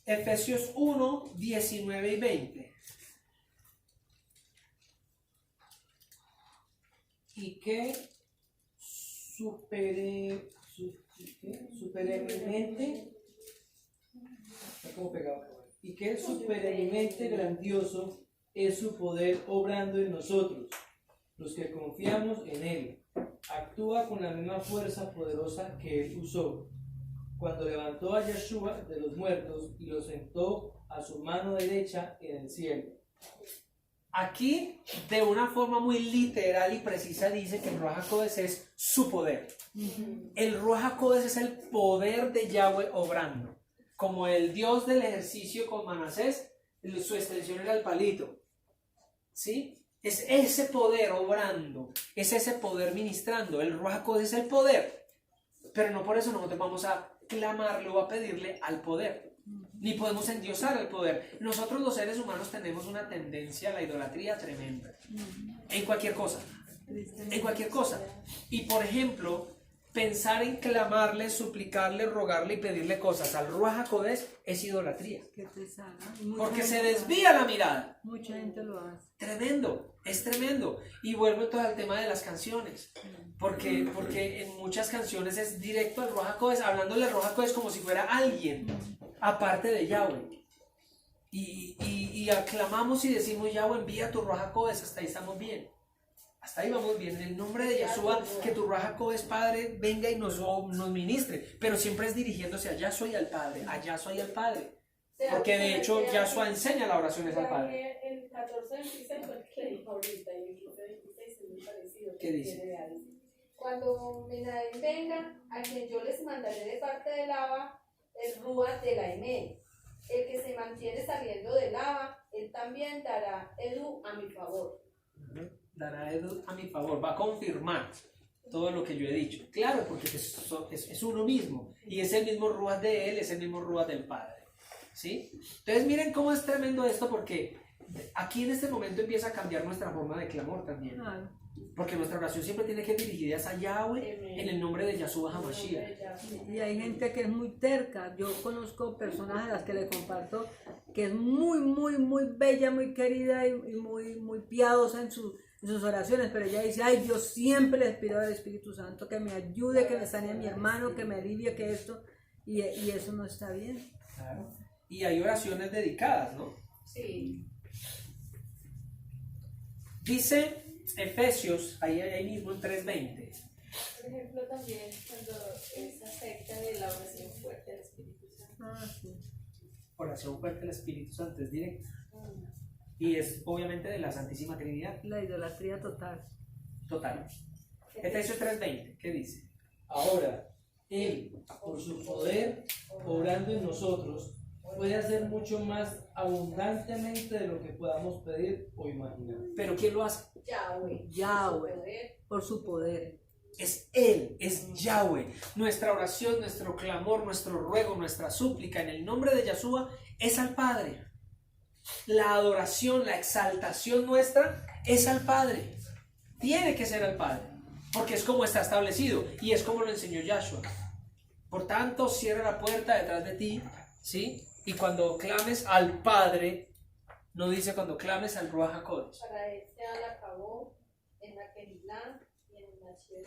Efesios 1, 19 y 20. Y que supereminente, ¿cómo pegaba? Y que supereminente grandioso es su poder obrando en nosotros, los que confiamos en él. Actúa con la misma fuerza poderosa que él usó cuando levantó a Yahshua de los muertos y lo sentó a su mano derecha en el cielo. Aquí, de una forma muy literal y precisa, dice que el Ruach HaKodesh es su poder. El Ruach HaKodesh es el poder de Yahweh obrando. Como el Dios del ejercicio con Manasés, su extensión era el palito. ¿Sí? Es ese poder obrando, es ese poder ministrando. El Ruach HaKodesh es el poder. Pero no por eso nosotros vamos a clamarle o a pedirle al poder. Ni podemos endiosar al poder. Nosotros los seres humanos tenemos una tendencia a la idolatría tremenda. En cualquier cosa. En cualquier cosa. Y por ejemplo, pensar en clamarle, suplicarle, rogarle y pedirle cosas al Ruach HaKodesh es idolatría. Qué pesada. Porque se desvía la mirada. Mucha gente lo hace. Tremendo, es tremendo. Y vuelvo todo al tema de las canciones. Porque en muchas canciones es directo al Ruach HaKodesh, hablándole al Ruach HaKodesh como si fuera alguien aparte de Yahweh. Y aclamamos y decimos, Yahweh, envía tu Ruach HaKodesh, hasta ahí estamos bien. Hasta ahí vamos bien. En el nombre de Yeshua, que tu Ruach HaKodesh, Padre, venga y nos ministre. Pero siempre es dirigiéndose a Yahshua y al Padre, a Yahshua y al Padre. Porque de hecho Yahshua enseña la oración es al Padre. El 14:26 fue el que dijo ahorita, y el 15:26 es muy parecido. ¿Qué dice? Cuando Menahem venga, a quien yo les mandaré de parte del Abba, el Ruach de la Emet. El que se mantiene saliendo del Abba, él también dará Edu a mi favor. Dará Edu a mi favor, va a confirmar todo lo que yo he dicho. Claro, porque es uno mismo. Y es el mismo Ruach de él, es el mismo Ruach del Padre. ¿Sí? Entonces miren cómo es tremendo esto, porque aquí en este momento empieza a cambiar nuestra forma de clamor también. Claro. Porque nuestra oración siempre tiene que ir dirigida a Yahweh en el nombre de Yahshua HaMashiach. Y hay gente que es muy terca. Yo conozco personas a las que le comparto que es muy, muy, muy bella, muy querida y muy, muy piadosa en sus oraciones, pero ella dice, ay, yo siempre les pido al Espíritu Santo que me ayude, que me sane a mi hermano, que me alivie, que esto, y eso no está bien. Claro. Y hay oraciones dedicadas, ¿no? Sí. Dice Efesios, ahí mismo en 3:20. Por ejemplo, también cuando es acerca de la oración fuerte del Espíritu Santo. Sí. Oración fuerte del Espíritu Santo es directa. Y es obviamente de la Santísima Trinidad. La idolatría total. Total. Efesios 3:20, ¿qué dice? Ahora, Él, por su poder, obrando en nosotros, puede hacer mucho más abundantemente de lo que podamos pedir o imaginar. Pero ¿quién lo hace? Yahweh, por su poder. Es Él, es Yahweh. Nuestra oración, nuestro clamor, nuestro ruego, nuestra súplica en el nombre de Yahshua es al Padre. La adoración, la exaltación nuestra es al Padre. Tiene que ser al Padre, porque es como está establecido y es como lo enseñó Yahshua. Por tanto, cierra la puerta detrás de ti, ¿sí? Y cuando clames al Padre, no dice cuando clames al Ruach HaKodesh. Para él sea la acabó en la Kerilá y en la de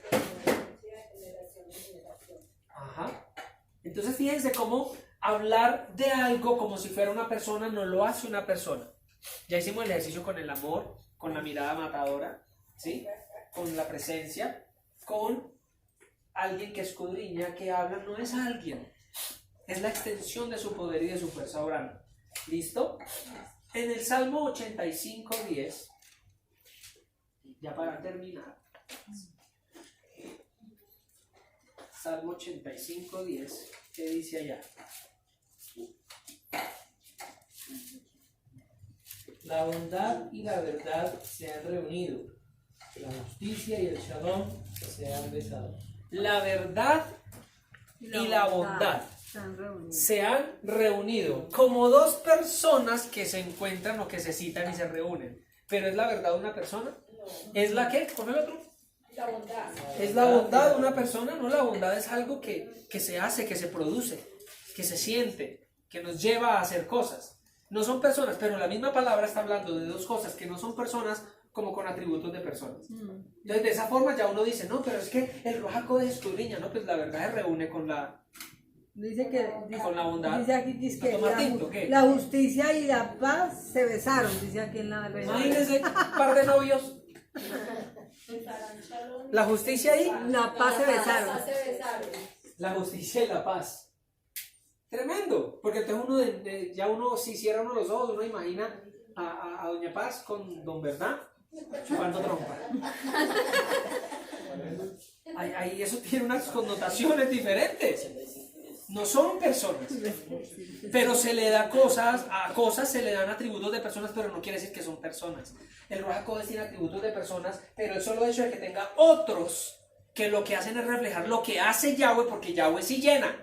generación en generación. Ajá. Entonces fíjense cómo hablar de algo como si fuera una persona no lo hace una persona. Ya hicimos el ejercicio con el amor, con la mirada matadora, ¿sí? Con la presencia, con alguien que escudriña, que habla, no es alguien. Es la extensión de su poder y de su fuerza obrando. ¿Listo? En el Salmo 85:10, ya para terminar, Salmo 85:10, ¿qué dice allá? La bondad y la verdad se han reunido, la justicia y el shalom se han besado. La verdad y la bondad se han reunido como dos personas que se encuentran o que se citan y se reúnen. ¿Pero es la verdad de una persona? No. ¿Es la qué? ¿Con el otro? La bondad. ¿Es la bondad de una persona? No, la bondad es algo que se hace, que se produce, que se siente, que nos lleva a hacer cosas. No son personas, pero la misma palabra está hablando de dos cosas que no son personas como con atributos de personas. Entonces de esa forma ya uno dice, no, pero es que el Ruach HaKodesh escudriña, no, pues la verdad se reúne con la con la bondad. Dice aquí que Tinto, ¿qué? la justicia y la paz se besaron, dice aquí en la Reina. Imagínense, un par de novios. La justicia y La paz se besaron. la justicia y la paz. Tremendo, porque entonces uno ya uno, si cierra uno los ojos, uno imagina a Doña Paz con Don Verdad chupando trompa. Ahí eso tiene unas connotaciones diferentes. No son personas, pero se le da cosas, a cosas se le dan atributos de personas, pero no quiere decir que son personas. El Ruach HaKodesh tiene atributos de personas, pero el solo hecho de que tenga otros que lo que hacen es reflejar lo que hace Yahweh, porque Yahweh sí llena.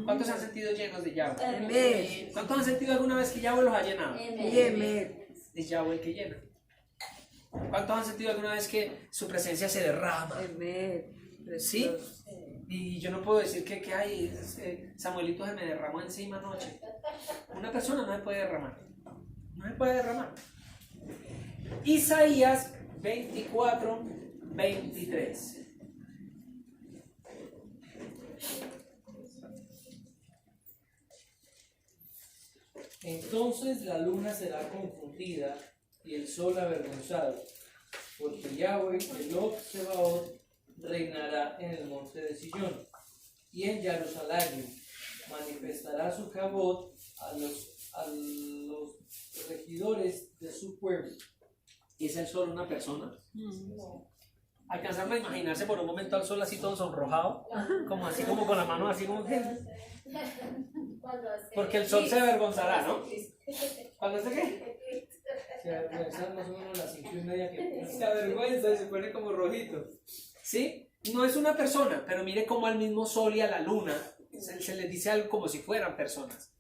¿Cuántos se han sentido llenos de Yahweh? Amén. ¿Cuántos han sentido alguna vez que Yahweh los ha llenado? Y amén. Es Yahweh el que llena. ¿Cuántos han sentido alguna vez que su presencia se derrama? Amén. ¿Sí? Y yo no puedo decir que hay Samuelito se me derramó encima anoche. Una persona no se puede derramar. No se puede derramar. Isaías 24, 23. Entonces la luna será confundida y el sol avergonzado, porque Yahweh, el Sebaot, reinará en el monte de Sillón, y en Jerusalén manifestará su cabot a los regidores de su pueblo. ¿Y es el sol una persona? Alcanzaron a imaginarse por un momento al sol así todo sonrojado, como así como con la mano así como que... Porque el sol se avergonzará, ¿no? ¿Cuándo es de qué? Se avergüenzan más o menos las 5:30 que... Se avergüenza y se pone como rojito. ¿Sí? No es una persona, pero mire cómo al mismo sol y a la luna se les dice algo como si fueran personas.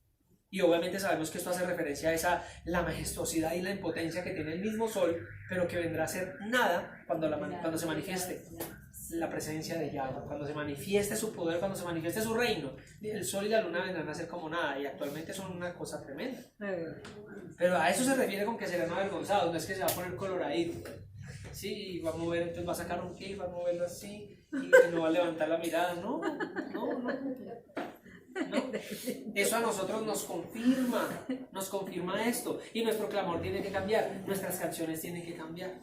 Y obviamente sabemos que esto hace referencia a la majestuosidad y la impotencia que tiene el mismo sol, pero que vendrá a ser nada cuando se manifieste la presencia de Yahweh, cuando se manifieste su poder, cuando se manifieste su reino. El sol y la luna vendrán a ser como nada, y actualmente son una cosa tremenda. Pero a eso se refiere con que serán avergonzados, no es que se va a poner coloradito. Sí, y va a mover, entonces va a sacar un pie, va a moverlo así, y no va a levantar la mirada. No. Eso a nosotros nos confirma esto, y nuestro clamor tiene que cambiar, nuestras canciones tienen que cambiar,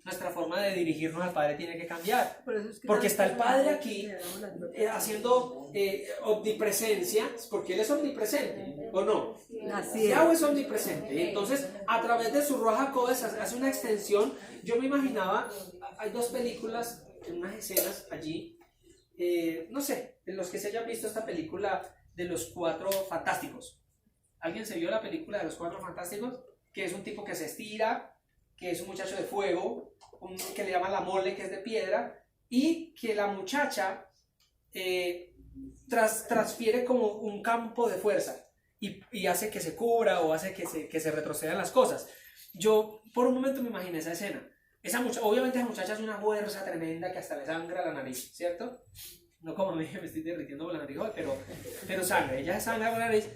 nuestra forma de dirigirnos al Padre tiene que cambiar, porque está el Padre aquí haciendo omnipresencia, porque Él es omnipresente, ¿o no? Así es. Yahweh es omnipresente, y entonces a través de su Ruach HaKodesh hace una extensión. Yo me imaginaba, hay dos películas, unas escenas allí, no sé, de los que se hayan visto esta película de los Cuatro Fantásticos. ¿Alguien se vio la película de los Cuatro Fantásticos? Que es un tipo que se estira, que es un muchacho de fuego, que le llaman la mole, que es de piedra, y que la muchacha transfiere como un campo de fuerza y hace que se cubra o hace que se retrocedan las cosas. Yo por un momento me imaginé esa escena. Obviamente esa muchacha es una fuerza tremenda que hasta le sangra la nariz, ¿cierto? No como me estoy derritiendo con la nariz hoy, pero sangra, ella sangra con la nariz.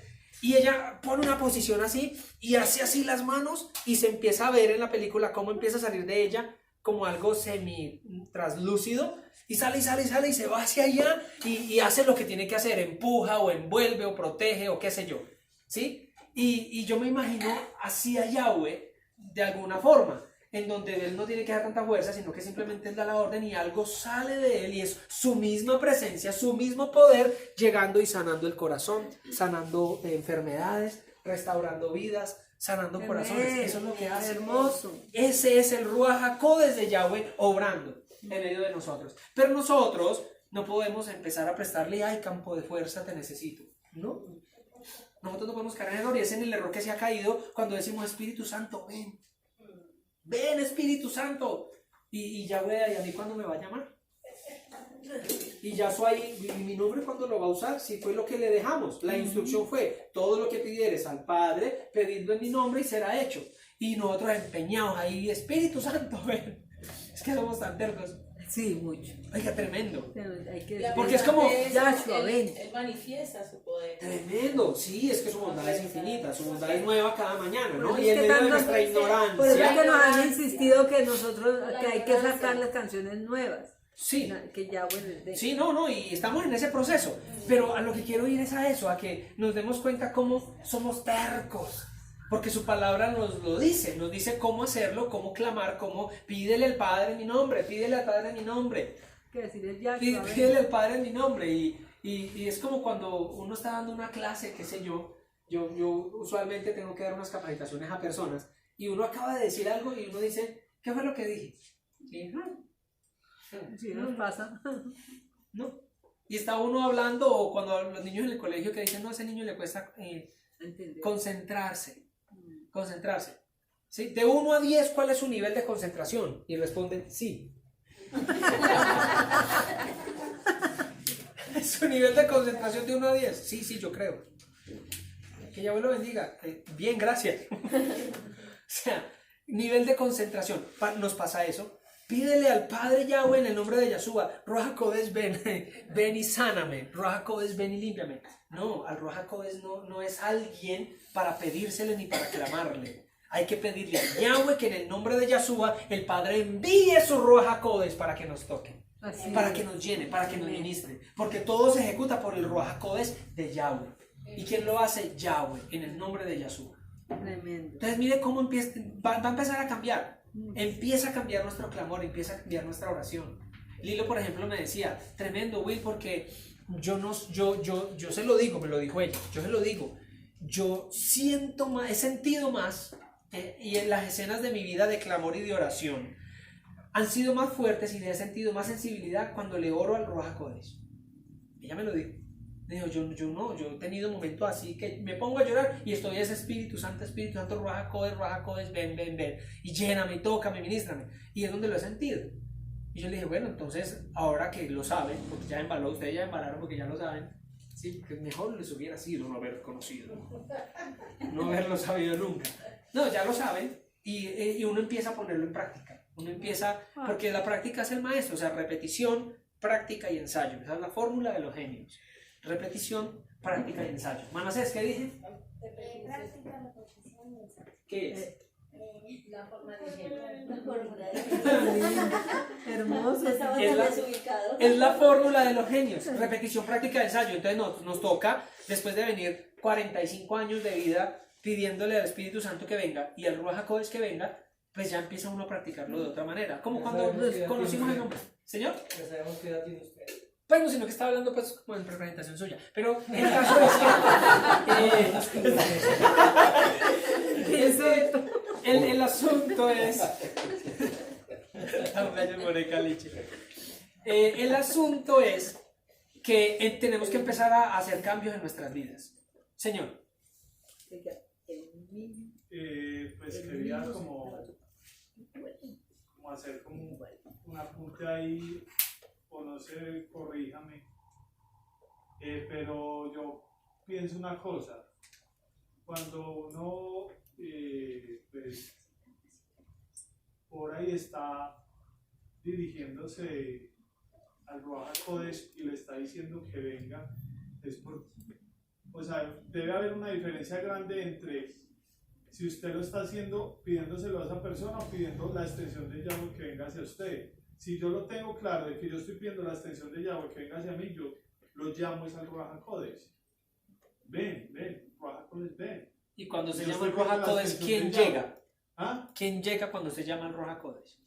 Y ella pone una posición así y hace así las manos y se empieza a ver en la película cómo empieza a salir de ella como algo semi-translúcido y sale y se va hacia allá y hace lo que tiene que hacer, empuja o envuelve o protege o qué sé yo, ¿sí? Y yo me imagino así a Yahweh de alguna forma, en donde Él no tiene que dar tanta fuerza, sino que simplemente Él da la orden y algo sale de Él y es su misma presencia, su mismo poder, llegando y sanando el corazón, sanando enfermedades, restaurando vidas, sanando corazones. Eso es lo que hace. Hermoso. Ese es el Ruach HaKodesh de Yahweh obrando en medio de nosotros. Pero nosotros no podemos empezar a prestarle, ay, campo de fuerza, te necesito. No. Nosotros no podemos caer en error, y es en el error que se ha caído cuando decimos, Espíritu Santo, ven. Ven, Espíritu Santo. Y Yahweh, ¿y a mí cuándo me va a llamar? Y Yahshua, ¿y mi nombre cuándo lo va a usar? Si fue lo que le dejamos. La instrucción fue, todo lo que pidieres al Padre, pedidlo en mi nombre y será hecho. Y nosotros empeñados ahí, Espíritu Santo, ven. Es que somos tan tercos. Sí, mucho. Oiga, tremendo. Hay que Porque es como, Yahshua, ven. Él manifiesta su poder. Tremendo, sí, es que su bondad es infinita, su bondad es nueva cada mañana, ¿no? Pues Y es en que medio de tanto- nuestra Por eso ignorancia. es que nos han insistido que hay que sacar las canciones nuevas. Sí, Que Yahweh les dé. sí, no, y estamos en ese proceso. Pero a lo que quiero ir es a eso, a que nos demos cuenta cómo somos tercos. Porque su palabra nos lo dice, nos dice cómo hacerlo, cómo clamar, cómo pídele al Padre en mi nombre, pídele al Padre en mi nombre. Que decir el Yahshua, ven. Pídele al Padre en mi nombre. Y es como cuando uno está dando una clase, qué sé yo usualmente tengo que dar unas capacitaciones a personas y uno acaba de decir algo y uno dice, ¿qué fue lo que dije? Y, Sí, nos pasa. no. Y está uno hablando, o cuando los niños en el colegio que dicen, no, a ese niño le cuesta Entender. concentrarse. ¿Sí? De 1 a 10, ¿cuál es su nivel de concentración? Y responden, sí. Su Nivel de concentración de 1 a 10. Sí, yo creo. Que Yahweh lo bendiga. Bien, gracias. O sea, nivel de concentración. Nos pasa eso. Pídele al Padre Yahweh en el nombre de Yahshua. Ruach HaKodesh, ven y sáname. Ruach HaKodesh, ven y límpiame. No, al Ruach HaKodesh no es alguien para pedírsele ni para clamarle. Hay que pedirle a Yahweh que en el nombre de Yahshua el Padre envíe su Ruach HaKodesh para que nos toque. Así Para es. que nos llene, para que nos ministre. Porque todo se ejecuta por el Ruach HaKodesh de Yahweh. ¿Y quién lo hace? Yahweh, en el nombre de Yahshua. Tremendo. Entonces mire cómo va a empezar a cambiar. Empieza a cambiar nuestro clamor, empieza a cambiar nuestra oración. Lilo, por ejemplo, me decía, tremendo, Will, porque yo se lo digo, me lo dijo ella, yo se lo digo, yo siento más, he sentido más, y en las escenas de mi vida de clamor y de oración han sido más fuertes y he sentido más sensibilidad cuando le oro al Ruach HaKodesh. Ella me lo dijo. Dijo, yo he tenido momentos así que me pongo a llorar y estoy ese Espíritu Santo, Ruach HaKodesh, ven, y lléname, tócame, ministrame. Y es donde lo he sentido. Y yo le dije, bueno, entonces, ahora que lo saben, porque ya embaló, ustedes ya embalaron porque ya lo saben, sí, que mejor les hubiera sido no haber conocido, no haberlo sabido nunca. No, ya lo saben, y uno empieza a ponerlo en práctica. Uno empieza, porque la práctica es el maestro, o sea, repetición, práctica y ensayo. Esa es la fórmula de los genios. Repetición, práctica y ensayo. Manasés, ¿qué dije? ¿Qué es? La forma de género. Hermoso. Es la fórmula de los genios. Repetición, práctica y ensayo. Entonces nos toca, después de venir 45 años de vida pidiéndole al Espíritu Santo que venga y al Ruach HaKodesh que venga, pues ya empieza uno a practicarlo de otra manera. Como cuando conocimos el nombre. ¿Señor? Ya sabemos qué edad tiene usted. Pues no, sino que estaba hablando pues como en presentación suya. Pero el caso es que el asunto es el asunto es que tenemos que empezar a hacer cambios en nuestras vidas. Señor. Pues quería como hacer como un apunte ahí, o no sé, corríjame, pero yo pienso una cosa, cuando uno pues por ahí está dirigiéndose al Ruach HaKodesh y le está diciendo que venga, es por, o sea, debe haber una diferencia grande entre si usted lo está haciendo pidiéndoselo a esa persona o pidiendo la extensión de Yahweh que venga hacia usted. Si yo lo tengo claro de que yo estoy pidiendo la extensión de Yahweh que venga hacia mí, yo lo llamo es al Ruach HaKodesh. Ven, Ruach HaKodesh, ven. Y cuando se Yo llama el estoy Ruach pidiendo la HaKodesh, extensión ¿quién de Yahweh. llega? ¿Ah? ¿Quién llega cuando se llama el Ruach HaKodesh?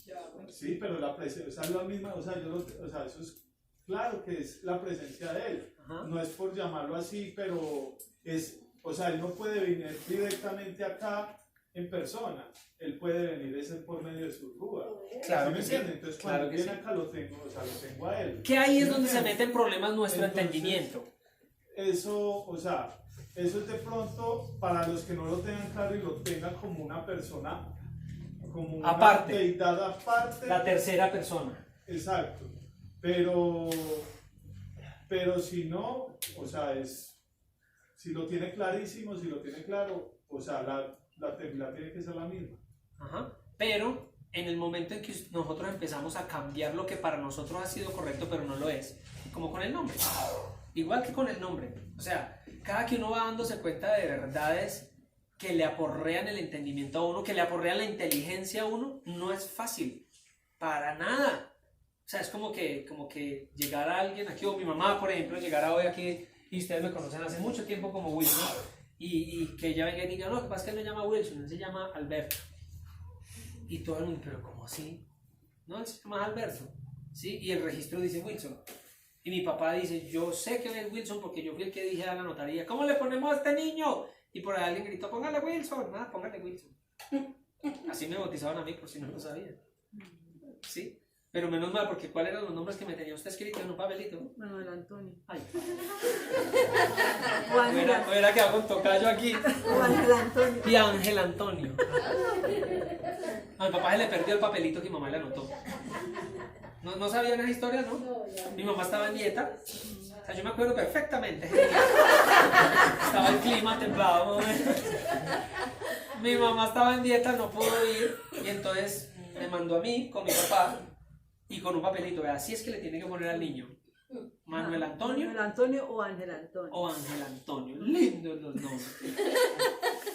Sí, pero la presencia es la misma, o sea, eso es claro que es la presencia de él. Ajá. No es por llamarlo así, pero es, o sea, él no puede venir directamente acá en persona, él puede venir ese por medio de su Ruach. Claro ¿Sí me que sí. entiende? Entonces cuando Claro que viene sí. acá lo tengo, o sea, lo tengo a él. Que ahí es ¿Sí me donde se entiende? mete en problemas nuestro Entonces, entendimiento. Eso, o sea, eso es de pronto para los que no lo tengan claro y lo tengan como una persona, como una Aparte. deidad aparte. La tercera persona. Exacto. Pero si no, o sea, si lo tiene clarísimo, si lo tiene claro, o sea, la tiene que ser la misma. Ajá. Pero en el momento en que nosotros empezamos a cambiar lo que para nosotros ha sido correcto, pero no lo es, como con el nombre. Igual que con el nombre. O sea, cada que uno va dándose cuenta de verdades que le aporrean el entendimiento a uno, que le aporrean la inteligencia a uno, no es fácil. Para nada. O sea, es como que llegara alguien aquí, o mi mamá, por ejemplo, llegara hoy aquí, y ustedes me conocen hace mucho tiempo como Wilson, y que ella venga y diga, no, lo que pasa es que él no se llama Wilson, él se llama Alberto. Y todo el mundo, pero ¿cómo así? No, él se llama Alberto, ¿sí? Y el registro dice Wilson. Y mi papá dice, yo sé que es Wilson porque yo fui el que dije a la notaría, ¿cómo le ponemos a este niño? Y por ahí alguien gritó, póngale Wilson. Nada, póngale Wilson. Así me bautizaban a mí, por si no lo sabían. ¿Sí? Pero menos mal, porque ¿cuáles eran los nombres que me tenía usted escrito en un papelito? Manuel Antonio. Ay, O Ángel, hubiera quedado con tocayo aquí. o Ángel Antonio. Y Ángel Antonio. A mi papá se le perdió el papelito que mi mamá le anotó. ¿No sabían esa historia, no? Mi mamá estaba en dieta sea, yo me acuerdo perfectamente. Estaba el clima templado. Mi mamá estaba en dieta, no pudo ir, y entonces me mandó a mí con mi papá y con un papelito. Vea, así es que le tiene que poner al niño. Manuel Antonio Manuel Antonio o Ángel Antonio. o Ángel Antonio. Lindos los nombres.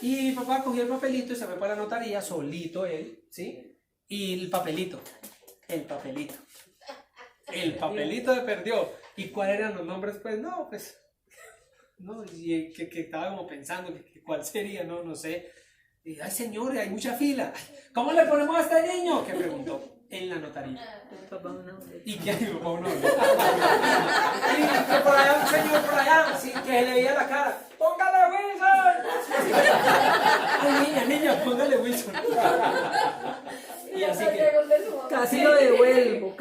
Y mi papá cogió el papelito y se fue para la notaría, solito él, ¿sí? Y el papelito. El papelito se perdió. ¿Y cuáles eran los nombres? Pues no, pues. No, y que estaba como pensando que cuál sería, no sé. Y, ay, señores, hay mucha fila. ¿Cómo le ponemos a este niño? Que preguntó en la notaría. Mi papá un hombre. ¿Y qué hay, papá? Un hombre. Y que por allá un señor por allá, sí, que le veía la cara. ¡Póngale Wilson! Ay, niña, póngale Wilson. Y así que. Casi lo devuelvo.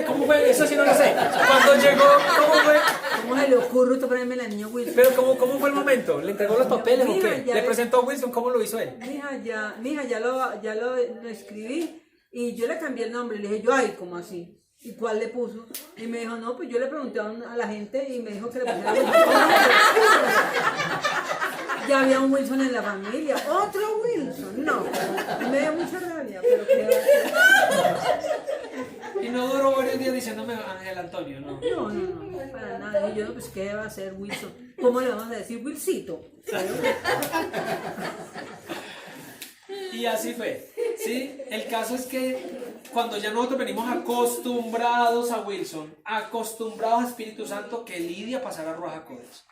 ¿Cómo fue? Eso sí no lo sé. Cuando llegó, ¿cómo fue? ¿Cómo se le ocurre usted ponerme la niña Wilson? Pero ¿cómo fue el momento? ¿Le entregó los papeles o Mira, qué? ya ¿Le ves. presentó a Wilson? ¿Cómo lo hizo él? Mija, ya lo escribí y yo le cambié el nombre. Le dije yo, ay, ¿cómo así? ¿Y cuál le puso? Y me dijo, no, pues yo le pregunté a la gente y me dijo que le pusiera Wilson. Ya había un Wilson en la familia. Otro Wilson. No, me dio mucha rabia, pero qué va a hacer. Y no duró varios días diciéndome Ángel Antonio, ¿no? No, para nada. Y yo, pues, ¿qué va a hacer Wilson? ¿Cómo le vamos a decir Wilsito? Y así fue, ¿sí? El caso es que cuando ya nosotros venimos acostumbrados a Wilson, acostumbrados a Espíritu Santo, que Lidia pasara a Ruach HaKodesh,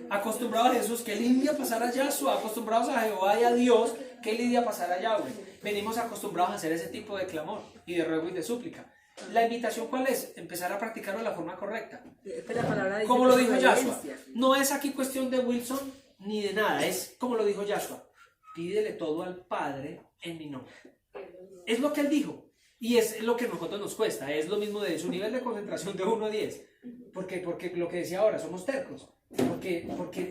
acostumbrados a Jesús, que Lidia pasara a Yahshua, acostumbrados a Jehová y a Dios, que Lidia pasara a Yahweh. Venimos acostumbrados a hacer ese tipo de clamor y de ruego y de súplica. La invitación, ¿cuál es? Empezar a practicarlo de la forma correcta. Como lo dijo Yahshua. No es aquí cuestión de Wilson ni de nada, es como lo dijo Yahshua. Pídele todo al Padre en mi nombre. Es lo que él dijo. Y es lo que a nosotros nos cuesta. Es lo mismo de su nivel de concentración de 1 a 10. Porque lo que decía ahora, somos tercos. Porque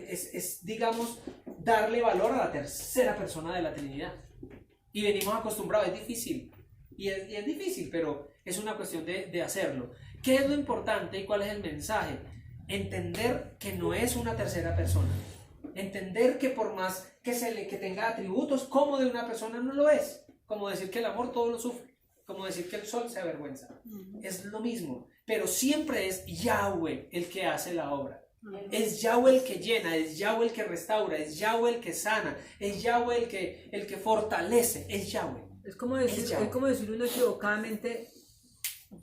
es, digamos, darle valor a la tercera persona de la Trinidad. Y venimos acostumbrados. Es difícil. Y es difícil, pero es una cuestión de hacerlo. ¿Qué es lo importante y cuál es el mensaje? Entender que no es una tercera persona. Entender que por más que tenga atributos como de una persona, no lo es. Como decir que el amor todo lo sufre. Como decir que el sol se avergüenza. Es lo mismo. Pero siempre es Yahweh el que hace la obra. Es Yahweh el que llena, es Yahweh el que restaura, es Yahweh el que sana, es Yahweh el que fortalece, es Yahweh. Es como decir uno equivocadamente,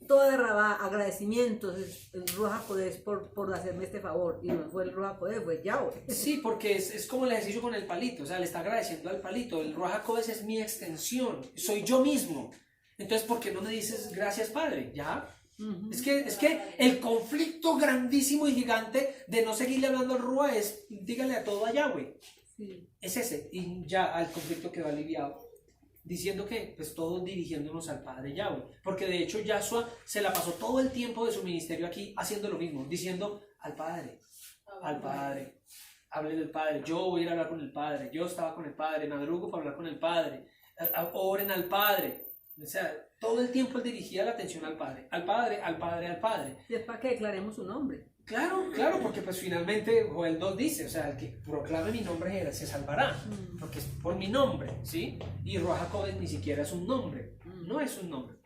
toda rabá, agradecimientos, el Ruach HaKodesh por hacerme este favor. Y no fue el Ruach HaKodesh, fue Yahweh. Sí, porque es como el ejercicio con el palito, o sea, le está agradeciendo al palito. El Ruach HaKodesh es mi extensión, soy yo mismo. Entonces, ¿por qué no me dices gracias, Padre? ¿Ya? Es que el conflicto grandísimo y gigante de no seguirle hablando al Ruach es, dígale a todo a Yahweh. Sí. Es ese, y ya el conflicto quedó aliviado. Diciendo que, pues, todos dirigiéndonos al Padre Yahweh. Porque de hecho, Yahshua se la pasó todo el tiempo de su ministerio aquí haciendo lo mismo, diciendo al Padre, hable del Padre. Yo voy a ir a hablar con el Padre. Yo estaba con el Padre, madrugo para hablar con el Padre. Oren al Padre. O sea, todo el tiempo él dirigía la atención al Padre. Al Padre, al Padre, al Padre. Y es para que declaremos su nombre. Claro, porque pues finalmente Joel 2 dice, o sea, el que proclame mi nombre se salvará, porque es por mi nombre, ¿sí? Y Ruach HaKodesh ni siquiera es un nombre, no es un nombre.